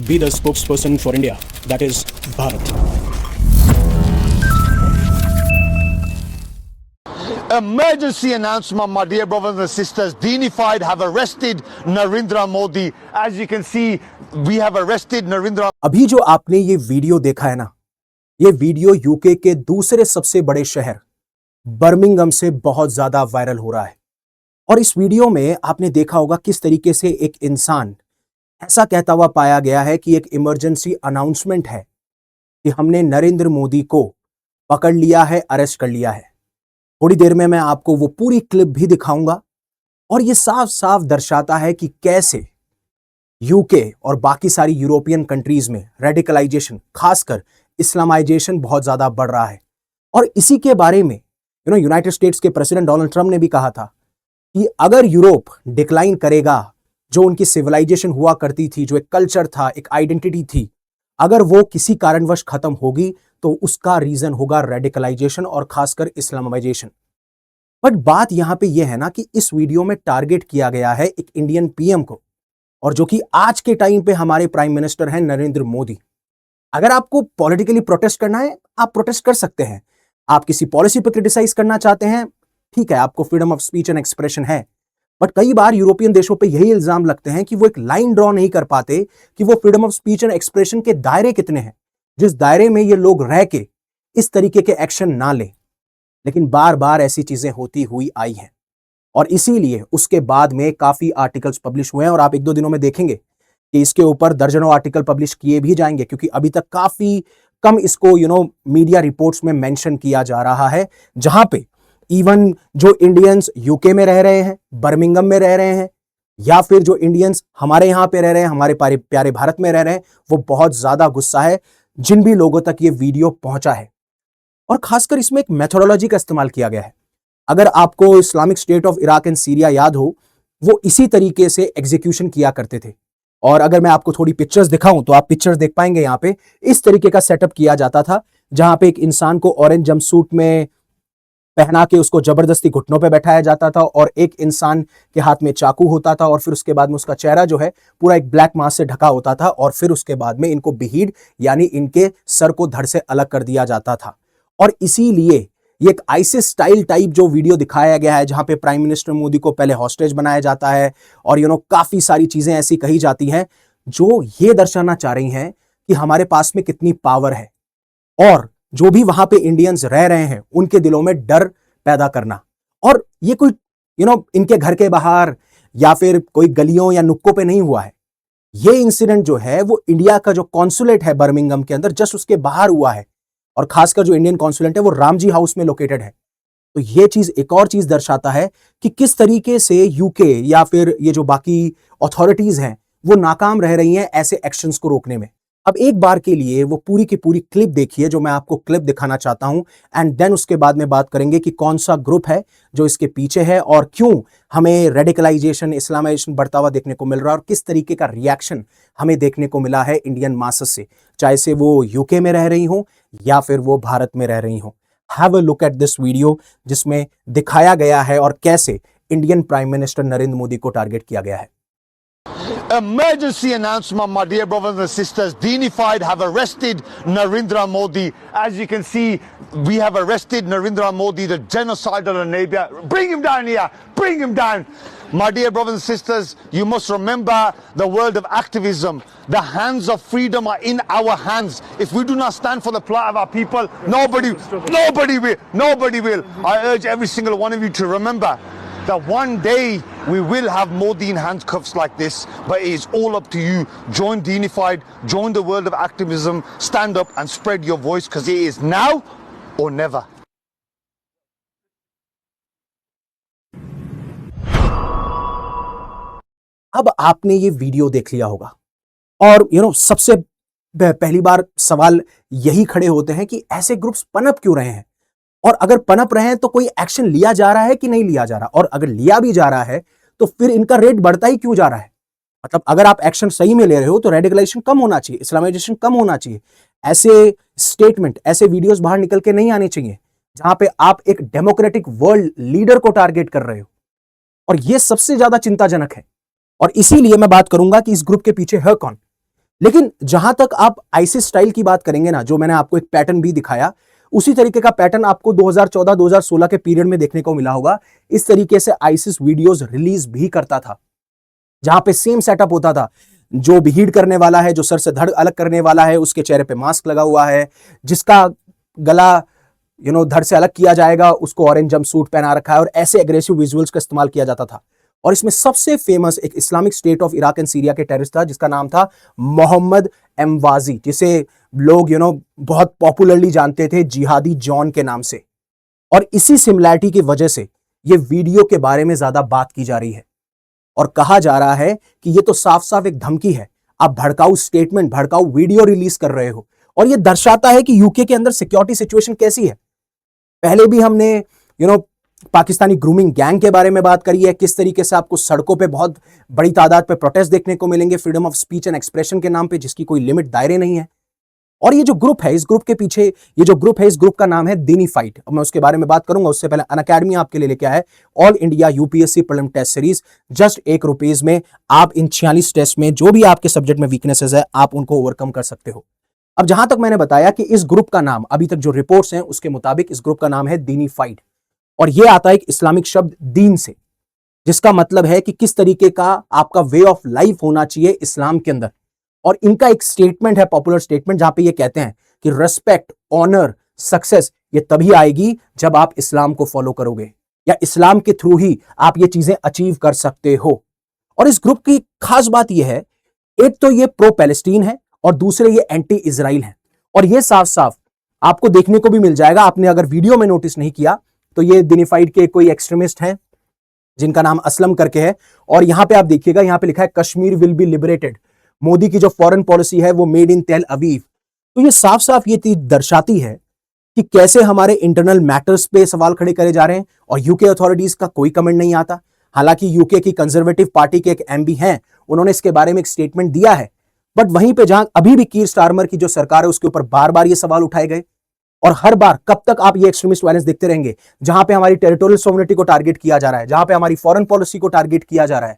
be the spokesperson for India, that is Bharat. Emergency announcement, my dear brothers and sisters. Dinified have arrested Narendra Modi. As you can see, we have arrested Narendra. अभी जो आपने ये video देखा है ना, ये video UK के दूसरे सबसे बड़े शहर बर्मिंघम से बहुत ज्यादा वायरल हो रहा है। और इस वीडियो में आपने देखा होगा किस तरीके से एक इंसान ऐसा कहता हुआ पाया गया है कि एक इमरजेंसी अनाउंसमेंट है कि हमने नरेंद्र मोदी को पकड़ लिया है, अरेस्ट कर लिया है। थोड़ी देर में मैं आपको वो पूरी क्लिप भी दिखाऊंगा और ये साफ साफ दर्शाता है कि कैसे यूके और बाकी सारी यूरोपियन कंट्रीज में रेडिकलाइजेशन, खासकर इस्लामाइजेशन बहुत ज्यादा बढ़ रहा है। और इसी के बारे में यूनाइटेड स्टेट्स के प्रेसिडेंट डोनाल्ड ट्रंप ने भी कहा था कि अगर यूरोप डिक्लाइन करेगा, जो उनकी सिविलाइजेशन हुआ करती थी, जो एक कल्चर था, एक आइडेंटिटी थी, अगर वो किसी कारणवश खत्म होगी तो उसका रीजन होगा रेडिकलाइजेशन और खासकर इस्लामाइजेशन। बट बात यहां पे यह है ना कि इस वीडियो में टारगेट किया गया है एक इंडियन पीएम को, और जो कि आज के टाइम पे हमारे प्राइम मिनिस्टर हैं नरेंद्र मोदी। अगर आपको पॉलिटिकली प्रोटेस्ट करना है, आप प्रोटेस्ट कर सकते हैं। आप किसी पॉलिसी पर क्रिटिसाइज करना चाहते हैं, ठीक है, आपको freedom of speech and expression है। बट कई बार यूरोपियन देशों पे यही इल्जाम लगते हैं कि वो एक लाइन ड्रॉ नहीं कर पाते कि वो freedom of speech and expression के दायरे कितने हैं, जिस दायरे में ये लोग रह के इस तरीके के एक्शन ना ले। लेकिन बार बार ऐसी चीजें होती हुई आई हैं और इसीलिए उसके बाद में काफी आर्टिकल्स पब्लिश हुए हैं और आप एक दो दिनों में देखेंगे कि इसके ऊपर दर्जनों आर्टिकल पब्लिश किए भी जाएंगे, क्योंकि अभी तक काफी कम इसको मीडिया रिपोर्ट्स में मेंशन किया जा रहा है, जहां पे इवन जो इंडियंस यूके में रह रहे हैं, बर्मिंघम में रह रहे हैं, या फिर जो इंडियंस हमारे यहां पे रह रहे हैं, हमारे प्यारे भारत में रह रहे हैं, वो बहुत ज्यादा गुस्सा है जिन भी लोगों तक ये वीडियो पहुंचा है। और खासकर इसमें एक मेथोडोलॉजी का इस्तेमाल किया गया है। अगर आपको Islamic state of Iraq and Syria याद हो, वो इसी तरीके से एग्जीक्यूशन किया करते थे। और अगर मैं आपको थोड़ी पिक्चर्स दिखाऊं तो आप पिक्चर्स देख पाएंगे। यहां पे इस तरीके का सेटअप किया जाता था, जहां पे एक इंसान को ऑरेंज जंपसूट में पहना के उसको जबरदस्ती घुटनों पे बैठाया जाता था और एक इंसान के हाथ में चाकू होता था और फिर उसके बाद में उसका चेहरा जो है पूरा एक ब्लैक मास्क से ढका होता था और फिर उसके बाद में इनको बीहीड यानी इनके सर को धड़ से अलग कर दिया जाता था। और इसीलिए ये एक आईसिस स्टाइल टाइप जो वीडियो दिखाया गया है, जहां पे प्राइम मिनिस्टर मोदी को पहले हॉस्टेज बनाया जाता है और काफी सारी चीजें ऐसी कही जाती हैं जो ये दर्शाना चाह रही हैं कि हमारे पास में कितनी पावर है और जो भी वहां पे इंडियंस रह रहे हैं उनके दिलों में डर पैदा करना। और ये कोई इनके घर के बाहर या फिर कोई गलियों या नुक्कों पे नहीं हुआ है। ये इंसिडेंट जो है वो इंडिया का जो कॉन्सुलेट है बर्मिंघम के अंदर, जस्ट उसके बाहर हुआ है। और खासकर जो इंडियन कॉन्सुलेट है वो रामजी हाउस में लोकेटेड है। तो ये चीज एक और चीज दर्शाता है कि किस तरीके से यूके या फिर ये जो बाकी अथॉरिटीज हैं वो नाकाम रह रही हैं ऐसे एक्शंस को रोकने में। अब एक बार के लिए वो पूरी की पूरी क्लिप देखिए, जो मैं आपको क्लिप दिखाना चाहता हूं, एंड देन उसके बाद में बात करेंगे कि कौन सा ग्रुप है जो इसके पीछे है और क्यों हमें रेडिकलाइजेशन, इस्लामाइजेशन बढ़ता हुआ देखने को मिल रहा है और किस तरीके का रिएक्शन हमें देखने को मिला है इंडियन मासेस से, चाहे से वो यूके में रह रही हो या फिर वो भारत में रह रही हो। Have a look at this video, जिसमें दिखाया गया है और कैसे Indian prime minister Narendra Modi को टारगेट किया गया है। Emergency announcement, my dear brothers and sisters. Dinified have arrested Narendra Modi. As you can see, we have arrested Narendra Modi, the genocidal enabler. Bring him down here. Bring him down. My dear brothers and sisters, you must remember the world of activism. The hands of freedom are in our hands. If we do not stand for the plight of our people, nobody will. I urge every single one of you to remember that one day we will have Modi in handcuffs like this, but it is all up to you. Join Dinified, join the world of activism, stand up and spread your voice, because it is now or never. अब आपने ये video देख लिया होगा और सबसे पहली बार सवाल यही खड़े होते हैं कि ऐसे ग्रुप्स पनप क्यों रहे हैं, और अगर पनप रहे हैं तो कोई एक्शन लिया जा रहा है कि नहीं लिया जा रहा, और अगर लिया भी जा रहा है तो फिर इनका रेट बढ़ता ही क्यों जा रहा है। मतलब अगर आप एक्शन सही में ले रहे हो तो रेडिकलाइजेशन कम होना चाहिए, इस्लामाइजेशन कम होना चाहिए। ऐसे स्टेटमेंट, ऐसे वीडियोस बाहर निकल के नहीं आने चाहिए जहां पे आप एक डेमोक्रेटिक वर्ल्ड लीडर को टारगेट कर रहे हो, और यह सबसे ज्यादा चिंताजनक है। और इसीलिए मैं बात करूंगा कि इस ग्रुप के पीछे है कौन। लेकिन जहां तक आप आईसिस स्टाइल की बात करेंगे ना, जो मैंने आपको एक पैटर्न भी दिखाया, उसी तरीके का पैटर्न आपको 2014-2016 के पीरियड में देखने को मिला होगा। इस तरीके से आईसिस वीडियोस रिलीज भी करता था, जहां पे सेम सेटअप होता था। जो भीड़ करने वाला है, जो सर से धड़ अलग करने वाला है, उसके चेहरे पे मास्क लगा हुआ है, जिसका गला धड़ से अलग किया जाएगा, उसको ऑरेंज जंप सूट पहना रखा है, और ऐसे एग्रेसिव विजुअल्स का इस्तेमाल किया जाता था। और इसमें सबसे फेमस एक Islamic state of Iraq and Syria के टेररिस्ट था, जिसका नाम था मोहम्मद एमवाजी, जिसे लोग बहुत पॉपुलरली जानते थे जिहादी जॉन के नाम से। और इसी सिमिलैरिटी की वजह से ये वीडियो के बारे में ज्यादा बात की जा रही है और कहा जा रहा है कि ये तो साफ साफ एक धमकी है, आप भड़काऊ स्टेटमेंट, भड़काऊ वीडियो रिलीज कर रहे हो। और ये दर्शाता है कि यूके के अंदर सिक्योरिटी सिचुएशन कैसी है। पहले भी हमने पाकिस्तानी ग्रूमिंग गैंग के बारे में बात करी है, किस तरीके से आपको सड़कों पे बहुत बड़ी तादाद पे प्रोटेस्ट देखने को मिलेंगे freedom of speech and expression के नाम पे, जिसकी कोई लिमिट दायरे नहीं है। और ये जो ग्रुप है, इस ग्रुप के पीछे ये जो ग्रुप है, इस ग्रुप का नाम है दीनीफाइड। अब मैं उसके बारे में बात करूंगा, उससे पहले अनअकैडमी आपके लिए लेके आया है all India UPSC prelim test series. Just ₹1 में आप इन 46 टेस्ट में जो भी आपके सब्जेक्ट में वीकनेसेस है, आप उनको ओवरकम कर सकते हो। अब जहां तक मैंने बताया कि इस ग्रुप का नाम, अभी तक जो रिपोर्ट्स हैं उसके मुताबिक इस ग्रुप का नाम है दीनीफाइड, और यह आता है एक इस्लामिक शब्द दीन से, जिसका मतलब है कि किस तरीके का आपका वे ऑफ लाइफ होना चाहिए इस्लाम के अंदर। और इनका एक स्टेटमेंट है, पॉपुलर स्टेटमेंट, जहां पे ये कहते हैं कि रेस्पेक्ट, ऑनर, सक्सेस ये तभी आएगी जब आप इस्लाम को फॉलो करोगे, या इस्लाम के थ्रू ही आप ये चीजें अचीव कर सकते हो। और इस ग्रुप की खास बात यह है, एक तो ये प्रो पैलेस्टीन है और दूसरे ये एंटी इजराइल है। और ये साफ साफ आपको देखने को भी मिल जाएगा, आपने अगर वीडियो में नोटिस नहीं किया तो ये दीनीफाइड के कोई एक्सट्रीमिस्ट हैं जिनका नाम असलम करके है, और यहां पे आप देखिएगा, यहां पे लिखा है Kashmir will be liberated. Modi की जो फॉरेन पॉलिसी है वो मेड इन तेल अवीव। तो ये साफ साफ ये चीज दर्शाती है कि कैसे हमारे इंटरनल मैटर्स पे सवाल खड़े करे जा रहे हैं, और यूके अथॉरिटीज का कोई कमेंट नहीं आता। हालांकि यूके की कंजर्वेटिव पार्टी के एक एमपी हैं, उन्होंने इसके बारे में एक स्टेटमेंट दिया है, बट वहीं पे जहां अभी भी कीर स्टारमर की जो सरकार है उसके ऊपर बार बार ये सवाल उठाए गए। और हर बार कब तक आप ये एक्सट्रीमिस्ट वायलेंस देखते रहेंगे, जहां पे हमारी टेरिटोरियल सोवरेनिटी को टारगेट किया जा रहा है, जहां पे हमारी फॉरेन पॉलिसी को टारगेट किया जा रहा है,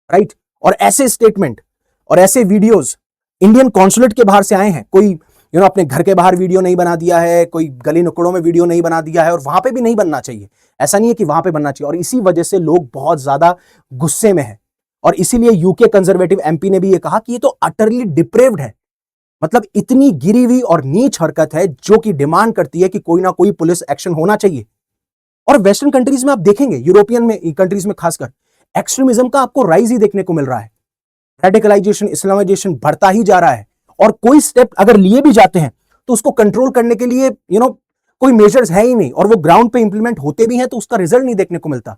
राइट। और ऐसे स्टेटमेंट और ऐसे वीडियोस इंडियन कॉन्सुलेट के बाहर से आए हैं। कोई अपने घर के बाहर वीडियो नहीं बना दिया है, कोई गली नुक्कड़ों में वीडियो नहीं बना दिया है, और वहां पे भी नहीं बनना चाहिए। ऐसा नहीं है कि वहां पे बनना चाहिए, और इसी वजह से लोग बहुत ज्यादा गुस्से में हैं। और इसीलिए यूके कंजर्वेटिव एमपी ने भी ये कहा कि ये तो अटरली डिप्रेव्ड है, मतलब इतनी गिरी हुई और नीच हरकत है जो कि डिमांड करती है कि कोई ना कोई पुलिस एक्शन होना चाहिए। और वेस्टर्न कंट्रीज में आप देखेंगे, यूरोपियन में कंट्रीज में खासकर, एक्सट्रीमिज्म का आपको राइज ही देखने को मिल रहा है। रेडिकलाइजेशन, इस्लामाइजेशन बढ़ता ही जा रहा है, और कोई स्टेप अगर लिए भी जाते हैं तो उसको कंट्रोल करने के लिए कोई मेजर्स है ही नहीं, और वो ग्राउंड पे इंप्लीमेंट होते भी हैं तो उसका रिजल्ट नहीं देखने को मिलता।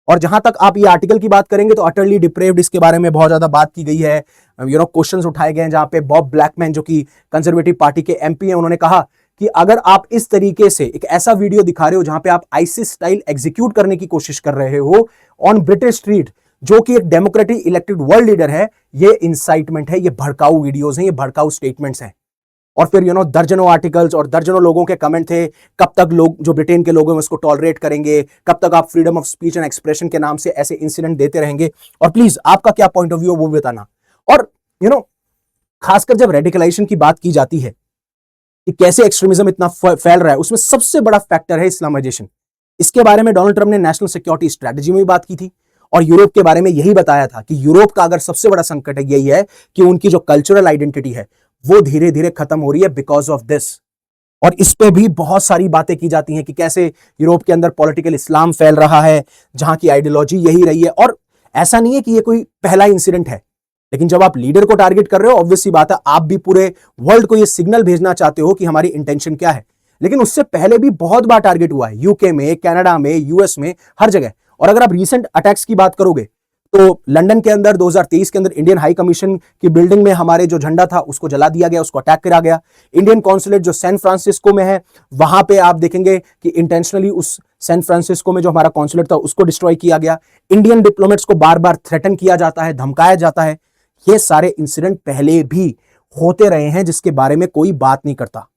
और जहां तक आप ये आर्टिकल की बात करेंगे तो अटरली डिप्रेव्ड, इसके बारे में बहुत ज्यादा बात की गई है, क्वेश्चंस उठाए गए हैं, जहां पे बॉब ब्लैकमैन जो कि कंजर्वेटिव पार्टी के एमपी हैं, उन्होंने कहा कि अगर आप इस तरीके से एक ऐसा वीडियो दिखा रहे हो जहां पे आप आईसिस स्टाइल एग्जीक्यूट करने की कोशिश कर रहे हो ऑन ब्रिटिश स्ट्रीट, जो कि एक डेमोक्रेटिक इलेक्टेड वर्ल्ड लीडर है, ये इंसाइटमेंट है, ये भड़काऊ वीडियोस हैं, ये भड़काऊ स्टेटमेंट्स हैं। और फिर दर्जनों आर्टिकल्स और दर्जनों लोगों के कमेंट थे, कब तक लोग जो ब्रिटेन के लोग हैं उसको टॉलरेट करेंगे, कब तक आप freedom of speech and expression के नाम से ऐसे इंसिडेंट देते रहेंगे, और प्लीज आपका क्या पॉइंट ऑफ व्यू है वो बताना। और खासकर जब रेडिकलाइजेशन की बात की जाती है कि कैसे एक्सट्रीमिज्म इतना फैल रहा है, उसमें सबसे बड़ा फैक्टर है इस्लामाइजेशन। इसके बारे में डोनाल्ड ट्रंप ने नेशनल सिक्योरिटी स्ट्रेटजी में भी बात की थी, और यूरोप के बारे में यही बताया था कि यूरोप का अगर सबसे बड़ा संकट है यही है कि उनकी जो कल्चरल आइडेंटिटी है वो धीरे धीरे खत्म हो रही है बिकॉज ऑफ दिस। और इस पे भी बहुत सारी बातें की जाती हैं कि कैसे यूरोप के अंदर पॉलिटिकल इस्लाम फैल रहा है, जहां की आइडियोलॉजी यही रही है। और ऐसा नहीं है कि ये कोई पहला इंसिडेंट है, लेकिन जब आप लीडर को टारगेट कर रहे हो, ऑब्वियस सी बात है आप भी पूरे वर्ल्ड को ये सिग्नल भेजना चाहते हो कि हमारी इंटेंशन क्या है। लेकिन उससे पहले भी बहुत बार टारगेट हुआ है, यूके में, कनाडा में, यूएस में, हर जगह। और अगर आप रीसेंट अटैक्स की बात करोगे तो लंदन के अंदर 2023 के अंदर इंडियन हाई कमीशन की बिल्डिंग में हमारे जो झंडा था उसको जला दिया गया, उसको अटैक करा गया। इंडियन कॉन्सुलेट जो सैन फ्रांसिस्को में है, वहां पे आप देखेंगे कि इंटेंशनली उस सैन फ्रांसिस्को में जो हमारा कॉन्सुलेट था उसको डिस्ट्रॉय किया गया। इंडियन डिप्लोमेट्स को बार बार थ्रेटन किया जाता है, धमकाया जाता है। ये सारे इंसिडेंट पहले भी होते रहे हैं जिसके बारे में कोई बात नहीं करता।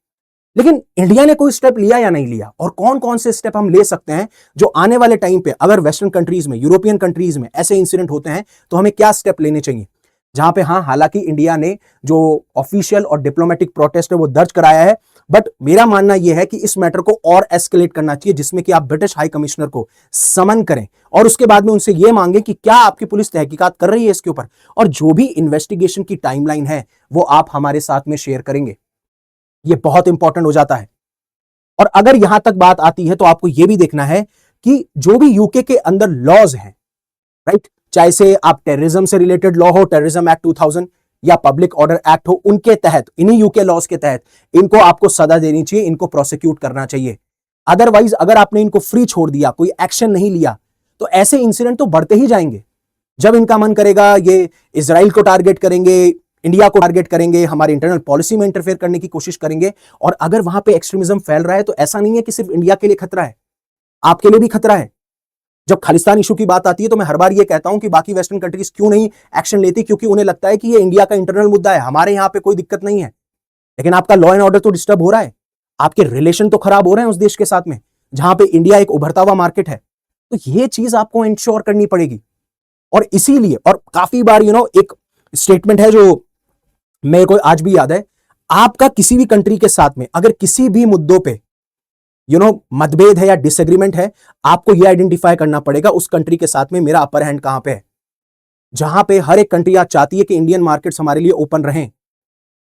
लेकिन इंडिया ने कोई स्टेप लिया या नहीं लिया, और कौन कौन से स्टेप हम ले सकते हैं जो आने वाले टाइम पे अगर वेस्टर्न कंट्रीज में, यूरोपियन कंट्रीज में ऐसे इंसिडेंट होते हैं तो हमें क्या स्टेप लेने चाहिए। जहां पे हाँ, हालांकि इंडिया ने जो ऑफिशियल और डिप्लोमेटिक प्रोटेस्ट है वो दर्ज कराया है, बट मेरा मानना यह है कि इस मैटर को और एस्केलेट करना चाहिए, जिसमें कि आप ब्रिटिश हाई कमिश्नर को समन करें और उसके बाद में उनसे यह मांगे कि क्या आपकी पुलिस तहकीकात कर रही है इसके ऊपर, और जो भी इन्वेस्टिगेशन की टाइमलाइन है वो आप हमारे साथ में शेयर करेंगे। यह बहुत इंपॉर्टेंट हो जाता है। और अगर यहां तक बात आती है तो आपको यह भी देखना है कि जो भी यूके के अंदर लॉज हैं, राइट, चाहे से आप टेररिज्म से रिलेटेड लॉ हो, टेररिज्म एक्ट 2000 या पब्लिक ऑर्डर एक्ट हो, उनके तहत, इन्हीं यूके लॉज के तहत इनको आपको सजा देनी चाहिए, इनको प्रोसिक्यूट करना चाहिए। अदरवाइज अगर आपने इनको फ्री छोड़ दिया, कोई एक्शन नहीं लिया, तो ऐसे इंसिडेंट तो बढ़ते ही जाएंगे। जब इनका मन करेगा ये इजराइल को टारगेट करेंगे, इंडिया को टारगेट करेंगे, हमारी इंटरनल पॉलिसी में इंटरफेयर करने की कोशिश करेंगे। और अगर वहां पे एक्सट्रीमिज्म फैल रहा है तो ऐसा नहीं है कि सिर्फ इंडिया के लिए खतरा है, आपके लिए भी खतरा है। जब खालिस्तान इशू की बात आती है तो मैं हर बार ये कहता हूं कि बाकी वेस्टर्न कंट्रीज क्यों नहीं एक्शन लेती, क्योंकि उन्हें लगता है कि ये इंडिया का इंटरनल मुद्दा है, हमारे यहां पे कोई दिक्कत नहीं है। लेकिन आपका लॉ एंड ऑर्डर तो डिस्टर्ब हो रहा है, आपके रिलेशन तो खराब हो रहे हैं उस देश के साथ में जहां पे इंडिया एक उभरता हुआ मार्केट है। तो ये चीज आपको इंश्योर करनी पड़ेगी। और इसीलिए, और काफी बार एक स्टेटमेंट है जो मेरे को आज भी याद है, आपका किसी भी कंट्री के साथ में अगर किसी भी मुद्दों पे मतभेद है या डिसएग्रीमेंट है, आपको यह आइडेंटिफाई करना पड़ेगा उस कंट्री के साथ में मेरा अपर हैंड कहां पे है। जहां पे हर एक कंट्री आज चाहती है कि इंडियन मार्केट्स हमारे लिए ओपन रहें,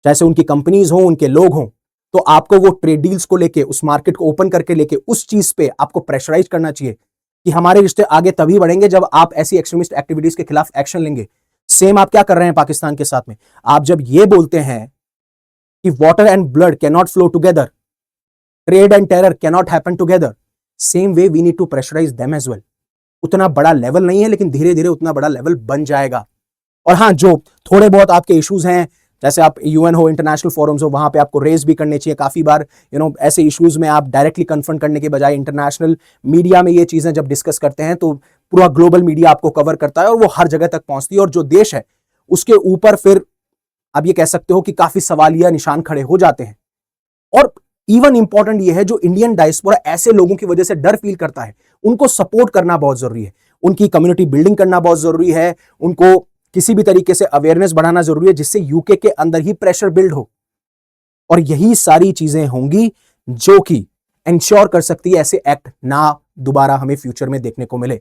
जैसे उनकी कंपनीज हो, उनके लोग हों, तो आपको वो ट्रेड डील्स को लेके, उस मार्केट को ओपन करके लेके उस चीज पे आपको प्रेशराइज करना चाहिए कि हमारे रिश्ते आगे तभी बढ़ेंगे जब आप ऐसी एक्सट्रीमिस्ट एक्टिविटीज के खिलाफ एक्शन लेंगे। सेम आप क्या कर रहे हैं पाकिस्तान के साथ में? आप जब ये बोलते हैं कि water and blood can not flow together, trade and terror can not happen together, same way we need to pressurise them as well. उतना बड़ा लेवल नहीं है, लेकिन धीरे धीरे उतना बड़ा लेवल बन जाएगा। और हाँ, जो थोड़े बहुत आपके इश्यूज हैं, जैसे आप यूएन हो, इंटरनेशनल फोरम्स हो, वहां पे आपको रेज भी करने चाहिए। काफी बार ऐसे इश्यूज में आप डायरेक्टली कन्फ्रंट करने के बजाय इंटरनेशनल मीडिया में ये चीजें जब डिस्कस करते हैं तो पूरा ग्लोबल मीडिया आपको कवर करता है और वो हर जगह तक पहुंचती है, और जो देश है उसके ऊपर फिर आप ये कह सकते हो कि काफी सवालिया निशान खड़े हो जाते हैं। और इवन इंपॉर्टेंट ये है, जो इंडियन डायस्पोरा ऐसे लोगों की वजह से डर फील करता है, उनको सपोर्ट करना बहुत जरूरी है, उनकी कम्युनिटी बिल्डिंग करना बहुत जरूरी है, उनको किसी भी तरीके से अवेयरनेस बढ़ाना जरूरी है, जिससे यूके के अंदर ही प्रेशर बिल्ड हो। और यही सारी चीजें होंगी जो कि इंश्योर कर सकती है ऐसे एक्ट ना दोबारा हमें फ्यूचर में देखने को मिले।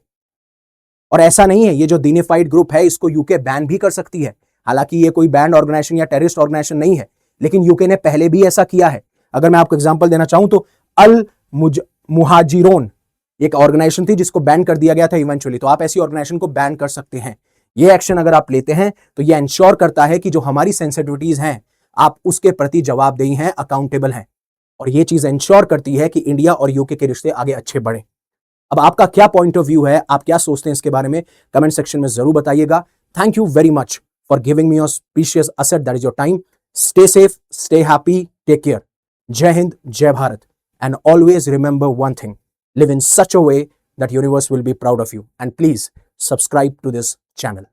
और ऐसा नहीं है, ये जो डिनिफाइड ग्रुप है इसको यूके बैन भी कर सकती है। हालांकि ये कोई बैंड ऑर्गेनाइजेशन या टेररिस्ट ऑर्गेनाइजेशन नहीं है, लेकिन यूके ने पहले भी ऐसा किया है। अगर मैं आपको एग्जांपल देना चाहूं तो अल मुहाजिरोन एक ऑर्गेनाइजेशन थी जिसको बैन कर दिया गया था इवेंचुअली, तो आप ऐसी ऑर्गेनाइजेशन को बैन कर सकते हैं। ये एक्शन अगर आप लेते हैं तो ये इंश्योर करता है कि जो हमारी सेंसिटिविटीज हैं आप उसके प्रति जवाबदेही हैं, अकाउंटेबल हैं, और ये चीज इंश्योर करती है कि इंडिया और यूके के रिश्ते आगे अच्छे बढ़े। अब आपका क्या पॉइंट ऑफ व्यू है, आप क्या सोचते हैं इसके बारे में कमेंट सेक्शन में जरूर बताइएगा। Thank you very much for giving me your precious asset that is your time. Stay safe, stay happy, take care. जय हिंद, जय Bharat, and always remember one thing: live in such a way that universe will be proud of you, and please subscribe to this channel.